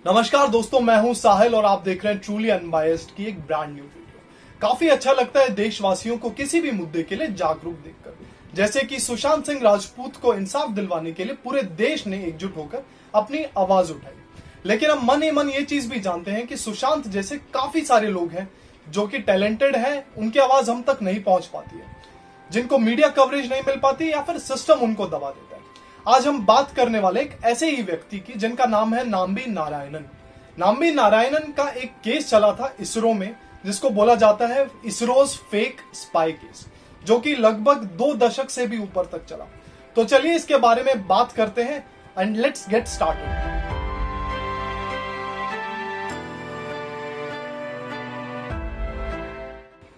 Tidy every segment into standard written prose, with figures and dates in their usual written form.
नमस्कार दोस्तों, मैं हूं साहिल और आप देख रहे हैं ट्रूली अनबायस्ड की एक ब्रांड न्यू वीडियो। काफी अच्छा लगता है देशवासियों को किसी भी मुद्दे के लिए जागरूक देखकर, जैसे कि सुशांत सिंह राजपूत को इंसाफ दिलवाने के लिए पूरे देश ने एकजुट होकर अपनी आवाज उठाई। लेकिन हम मन ही मन ये चीज भी जानते हैं कि सुशांत जैसे काफी सारे लोग हैं जो कि टैलेंटेड है, उनकी आवाज हम तक नहीं पहुंच पाती है, जिनको मीडिया कवरेज नहीं मिल पाती या फिर सिस्टम उनको दबा देता है। आज हम बात करने वाले एक ऐसे ही व्यक्ति की जिनका नाम है नाम्बी नारायणन। नाम्बी नारायणन का एक केस चला था इसरो में, जिसको बोला जाता है इसरोज फेक स्पाई केस, जो कि लगभग 2 दशक से भी ऊपर तक चला। तो चलिए इसके बारे में बात करते हैं एंड लेट्स गेट स्टार्टेड।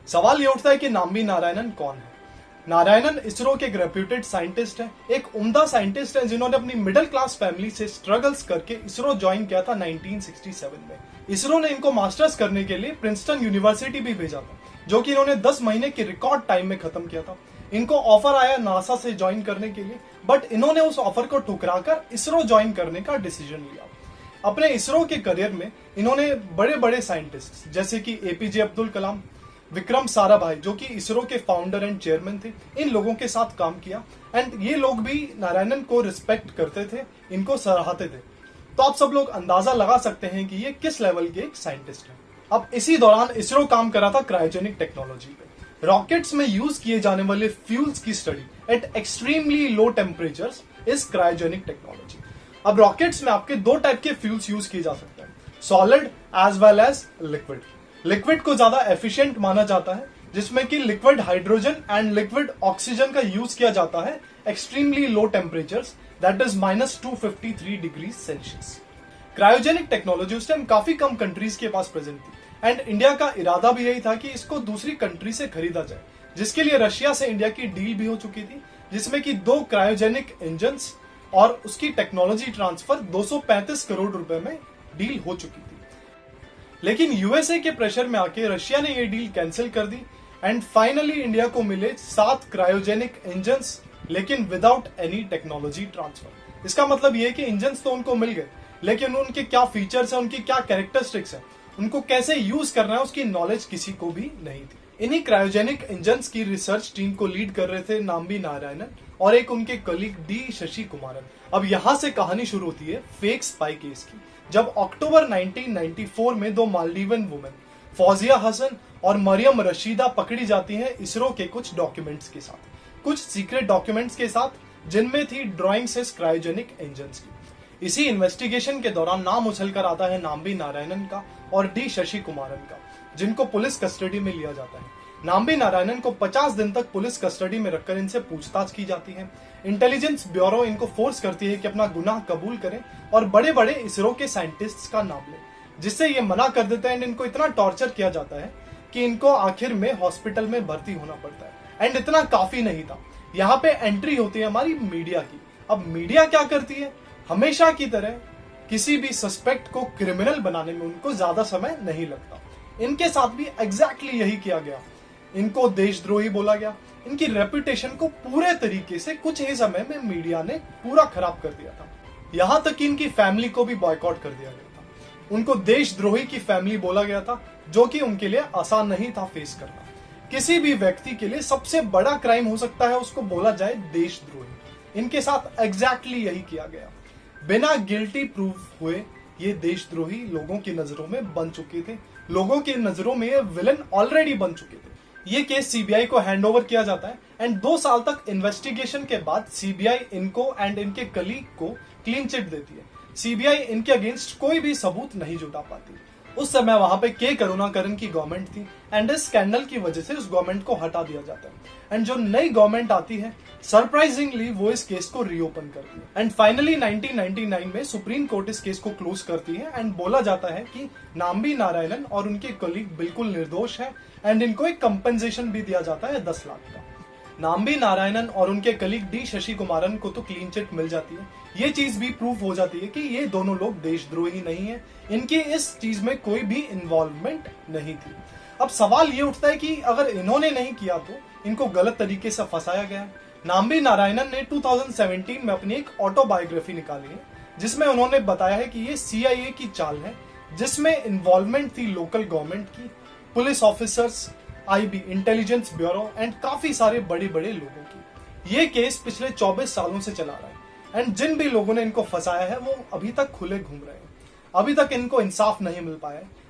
सवाल ये उठता है कि नाम्बी नारायणन कौन है। नारायणन इसरो के एक रेप्यूटेड साइंटिस्ट है, एक उम्दा साइंटिस्ट है जिन्होंने अपनी मिडिल क्लास फैमिली से स्ट्रगल्स करके इसरो ज्वाइन किया था 1967 में। इसरो ने इनको मास्टर्स करने के लिए प्रिंसटन यूनिवर्सिटी भी भेजा था, जो कि इन्होंने 10 महीने के रिकॉर्ड टाइम में खत्म किया था। इनको ऑफर आया नासा से ज्वाइन करने के लिए, बट इन्होंने उस ऑफर को ठुकराकर इसरो ज्वाइन करने का डिसीजन लिया। अपने इसरो के करियर में इन्होंने बड़े बड़े साइंटिस्ट जैसे कि एपीजे अब्दुल कलाम, विक्रम साराभाई जो कि इसरो के फाउंडर एंड चेयरमैन थे, इन लोगों के साथ काम किया। एंड ये लोग भी नारायणन को रिस्पेक्ट करते थे, इनको सराहते थे। तो आप सब लोग अंदाजा लगा सकते हैं कि ये किस लेवल के एक साइंटिस्ट हैं। अब इसी दौरान इसरो काम कर रहा था क्रायोजेनिक टेक्नोलॉजी पे। रॉकेट्स में यूज किए जाने वाले फ्यूल्स की study eight extremely low temperatures is cryogenic technology. अब रॉकेट्स में आपके 2 टाइप के फ्यूल्स यूज किए जा सकते हैं, solid as well as liquid. Liquid को ज्यादा एफिशिएंट माना जाता है, जिसमें कि liquid hydrogen and liquid oxygen का यूज किया जाता है extremely low temperatures, that is -253 degree Celsius. Cryogenic technology उस टाइम काफी कम कंट्रीज के पास प्रेजेंट थी एंड इंडिया का इरादा भी यही था कि इसको दूसरी कंट्री से खरीदा जाए, जिसके लिए रशिया से इंडिया की डील भी हो चुकी थी, जिसमें कि 2 क्रायोजेनिक इंजन और उसकी टेक्नोलॉजी ट्रांसफर 235 करोड़ रुपए में डील हो चुकी थी। लेकिन यूएसए के प्रेशर में आके रशिया ने ये डील कैंसिल कर दी एंड फाइनली इंडिया को मिले 7 क्रायोजेनिक इंजन्स, लेकिन विदाउट एनी टेक्नोलॉजी ट्रांसफर। इसका मतलब ये कि इंजन्स तो उनको मिल गए, लेकिन उनके क्या फीचर्स है, उनकी क्या कैरेक्टरिस्टिक्स है, उनको कैसे यूज करना है, उसकी नॉलेज किसी को भी नहीं थी। इन्हीं क्रायोजेनिक इंजन्स की रिसर्च टीम को लीड कर रहे थे नाम्बी नारायणन और एक उनके कलीग डी शशि कुमारन। अब यहां से कहानी शुरू होती है फेक स्पाई केस की, जब अक्टूबर 1994 में 2 मालदीवन वुमेन फौजिया हसन और मरियम रशीदा पकड़ी जाती हैं इसरो के कुछ डॉक्यूमेंट्स के साथ, कुछ सीक्रेट डॉक्यूमेंट्स के साथ, जिनमें थी ड्राइंग्स क्रायोजेनिक इंजन्स की। इसी इन्वेस्टिगेशन के दौरान नाम उछलकर आता है नाम्बी नारायणन का और डी शशि कुमारन का, जिनको पुलिस कस्टडी में लिया जाता है। नाम्बी नारायणन को 50 दिन तक पुलिस कस्टडी में रखकर इनसे पूछताछ की जाती है। इंटेलिजेंस ब्यूरो इनको फोर्स करती है कि अपना गुनाह कबूल करें और बड़े बड़े इसरो के साइंटिस्ट्स का नाम लें, जिससे ये मना कर देते हैं एंड इनको इतना टॉर्चर किया जाता है कि इनको आखिर में हॉस्पिटल में भर्ती होना पड़ता है। एंड इतना काफी नहीं था, यहाँ पे एंट्री होती है हमारी मीडिया की। अब मीडिया क्या करती है, हमेशा की तरह किसी भी सस्पेक्ट को क्रिमिनल बनाने में उनको ज्यादा समय नहीं लगता। इनके साथ भी एग्जैक्टली यही किया गया। इनको देशद्रोही बोला गया, इनकी रेपुटेशन को पूरे तरीके से कुछ ही समय में मीडिया ने पूरा खराब कर दिया था। यहां तक कि इनकी फैमिली को भी बॉयकॉट कर दिया गया था। उनको देशद्रोही की फैमिली बोला गया था, जो कि उनके लिए आसान नहीं था फेस करना। किसी भी व्यक्ति के लिए सबसे बड़ा क्राइम हो सकता है उसको बोला जाए देशद्रोही। इनके साथ एग्जैक्टली यही किया गया। बिना गिल्टी प्रूफ हुए ये देशद्रोही लोगों की नजरों में बन चुके थे, लोगों की नजरों में ये विलन ऑलरेडी बन चुके थे। ये केस सीबीआई को हैंडओवर किया जाता है एंड 2 साल तक इन्वेस्टिगेशन के बाद सीबीआई इनको एंड इनके कलीग को क्लीन चिट देती है। सीबीआई इनके अगेंस्ट कोई भी सबूत नहीं जुटा पाती। उस समय वहां पे के करुणाकरन की गवर्नमेंट थी एंड इस स्कैंडल की वजह से उस गवर्नमेंट को हटा दिया जाता है एंड जो नई गवर्नमेंट आती है सरप्राइजिंगली वो इस केस को रीओपन करती है एंड फाइनली 1999 में सुप्रीम कोर्ट इस केस को क्लोज करती है एंड बोला जाता है कि नाम्बी नारायणन और उनके कलीग बिल्कुल निर्दोष है एंड इनको एक कंपेंसेशन भी दिया जाता है 10 लाख का। नाम्बी नारायणन और उनके कलीग डी शशि कुमारन को तो क्लीन चिट मिल जाती है। ये चीज भी प्रूफ हो जाती है कि ये दोनों लोग देशद्रोही नहीं है, इनकी इस चीज में कोई भी इन्वॉल्वमेंट नहीं थी। अब सवाल ये उठता है कि अगर इन्होंने नहीं किया तो इनको गलत तरीके से फंसाया गया। नाम्बी नारायणन ने 2017 में अपनी एक ऑटोबायोग्राफी निकाली है जिसमें उन्होंने बताया है कि ये CIA की चाल है, जिसमें इन्वॉल्वमेंट थी लोकल गवर्नमेंट की, police officers, IB intelligence bureau and काफी सारे बड़े बड़े लोगों की। ये केस पिछले 24 सालों से चला रहा है एंड जिन भी लोगों ने इनको फंसाया है वो अभी तक खुले घूम रहे हैं। अभी तक इनको इंसाफ नहीं मिल पाया है।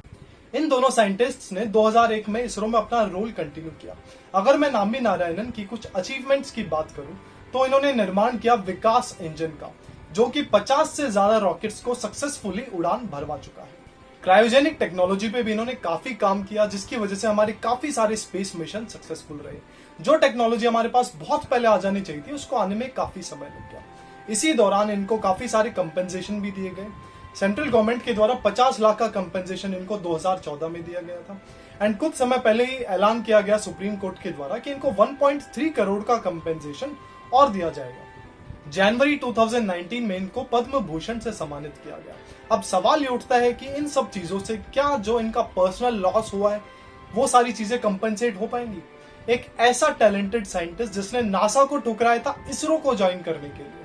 इन दोनों साइंटिस्ट्स ने 2001 में इसरो में अपना रोल कंटिन्यू किया। अगर मैं नाम्बी नारायणन की कुछ अचीवमेंट्स की बात करूं तो इन्होंने निर्माण किया विकास इंजन का, जो कि 50 से ज्यादा रॉकेट्स को सक्सेसफुली उड़ान भरवा चुका है। क्रायोजेनिक टेक्नोलॉजी पे भी इन्होंने काफी काम किया, जिसकी वजह से हमारे काफी सारे स्पेस मिशन सक्सेसफुल रहे। जो टेक्नोलॉजी हमारे पास बहुत पहले आ जानी चाहिए थी, उसको आने में काफी समय लग गया। इसी दौरान इनको काफी सारे कंपेंसेशन भी दिए गए। सेंट्रल गवर्नमेंट के द्वारा 50 लाख का कंपेंसेशन इनको 2014 में दिया गया था एंड कुछ समय पहले ही ऐलान किया गया सुप्रीम कोर्ट के द्वारा कि इनको 1.3 करोड़ का कंपेंसेशन और दिया जाएगा। जनवरी 2019 में इनको पद्म भूषण से सम्मानित किया गया। अब सवाल ये उठता है कि इन सब चीजों से क्या जो इनका पर्सनल लॉस हुआ है वो सारी चीजें कंपेंसेट हो पाएंगी? एक ऐसा टैलेंटेड साइंटिस्ट जिसने नासा को ठुकराया था इसरो को ज्वाइन करने के लिए,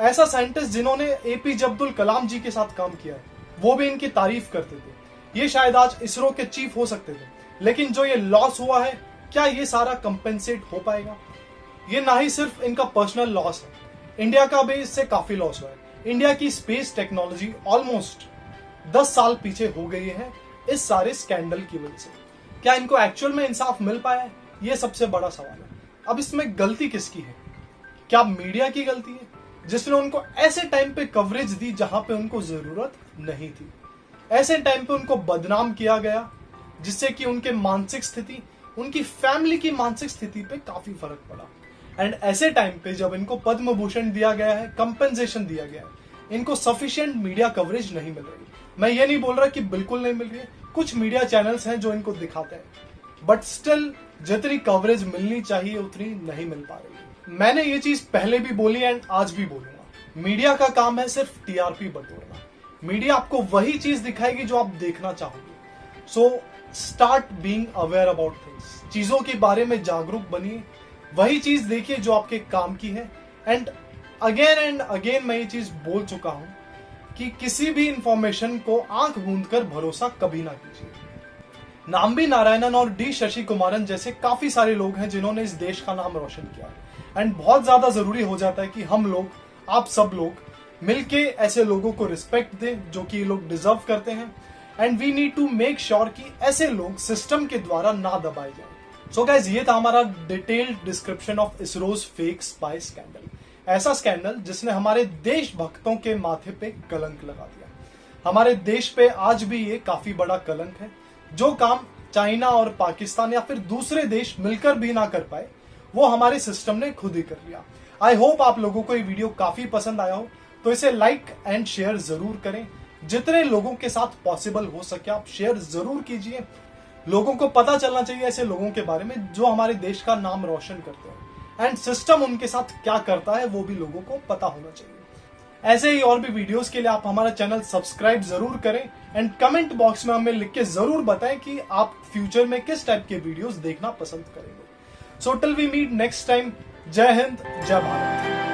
ऐसा साइंटिस्ट जिन्होंने APJ अब्दुल कलाम जी के साथ काम किया है, वो भी इनकी तारीफ करते थे। ये शायद आज इसरो के चीफ हो सकते थे, लेकिन जो ये लॉस हुआ है क्या ये सारा कंपेंसेट हो पाएगा? ये ना ही सिर्फ इनका पर्सनल लॉस है, इंडिया का भी इससे काफी लॉस हुआ है। इंडिया की स्पेस टेक्नोलॉजी ऑलमोस्ट 10 साल पीछे हो गई है इस सारे स्कैंडल की वजह से। क्या इनको एक्चुअल में इंसाफ मिल पाया है? ये सबसे बड़ा सवाल है। अब इसमें गलती किसकी है? क्या मीडिया की गलती है, जिसने उनको ऐसे टाइम पे कवरेज दी जहां पे उनको जरूरत नहीं थी? ऐसे टाइम पे उनको बदनाम किया गया, जिससे कि उनके मानसिक स्थिति, उनकी फैमिली की मानसिक स्थिति पे काफी फर्क पड़ा। एंड ऐसे टाइम पे जब इनको पद्म भूषण दिया गया है, कंपेंसेशन दिया गया है, इनको सफिशिएंट मीडिया कवरेज नहीं मिल रही। मैं ये नहीं बोल रहा कि बिल्कुल नहीं मिल रही है, कुछ मीडिया चैनल्स हैं जो इनको दिखाते हैं, बट स्टिल जितनी कवरेज मिलनी चाहिए उतनी नहीं मिल पा रही। मैंने ये चीज पहले भी बोली एंड आज भी बोलूंगा, मीडिया का काम है सिर्फ TRP बटोरना। मीडिया आपको वही चीज दिखाएगी जो आप देखना चाहोगे। So start being aware about things, चीजों के बारे में जागरूक बनिए, वही चीज देखिए जो आपके काम की है। एंड अगेन मैं ये चीज बोल चुका हूं कि किसी भी इंफॉर्मेशन को आंख मूंद कर भरोसा कभी ना कीजिए। नाम्बी नारायणन और D शशि कुमारन जैसे काफी सारे लोग हैं जिन्होंने इस देश का नाम रोशन किया है। एंड बहुत ज्यादा जरूरी हो जाता है कि हम लोग, आप सब लोग मिलके ऐसे लोगों को रिस्पेक्ट दें जो कि ये लोग डिजर्व करते हैं। And we need to make sure कि ऐसे लोग सिस्टम के द्वारा ना दबाए जाए। सो गाइस, ये था हमारा detailed description of ISRO's fake spy scandal. ऐसा स्कैंडल जिसने हमारे देशभक्तों के माथे पे कलंक लगा दिया। हमारे देश पे आज भी ये काफी बड़ा कलंक है। जो काम चाइना और पाकिस्तान या फिर दूसरे देश मिलकर भी ना कर पाए, वो हमारे सिस्टम ने खुद ही कर लिया। आई होप आप लोगों को ये वीडियो काफी पसंद आया हो, तो इसे लाइक एंड शेयर जरूर करें। जितने लोगों के साथ पॉसिबल हो सके आप शेयर जरूर कीजिए। लोगों को पता चलना चाहिए ऐसे लोगों के बारे में जो हमारे देश का नाम रोशन करते हैं, एंड सिस्टम उनके साथ क्या करता है वो भी लोगों को पता होना चाहिए। ऐसे ही और भी वीडियोस के लिए आप हमारा चैनल सब्सक्राइब जरूर करें एंड कमेंट बॉक्स में हमें लिख के जरूर बताएं कि आप फ्यूचर में किस टाइप के वीडियोस देखना पसंद करेंगे। So till we meet next time, जय हिंद, जय भारत।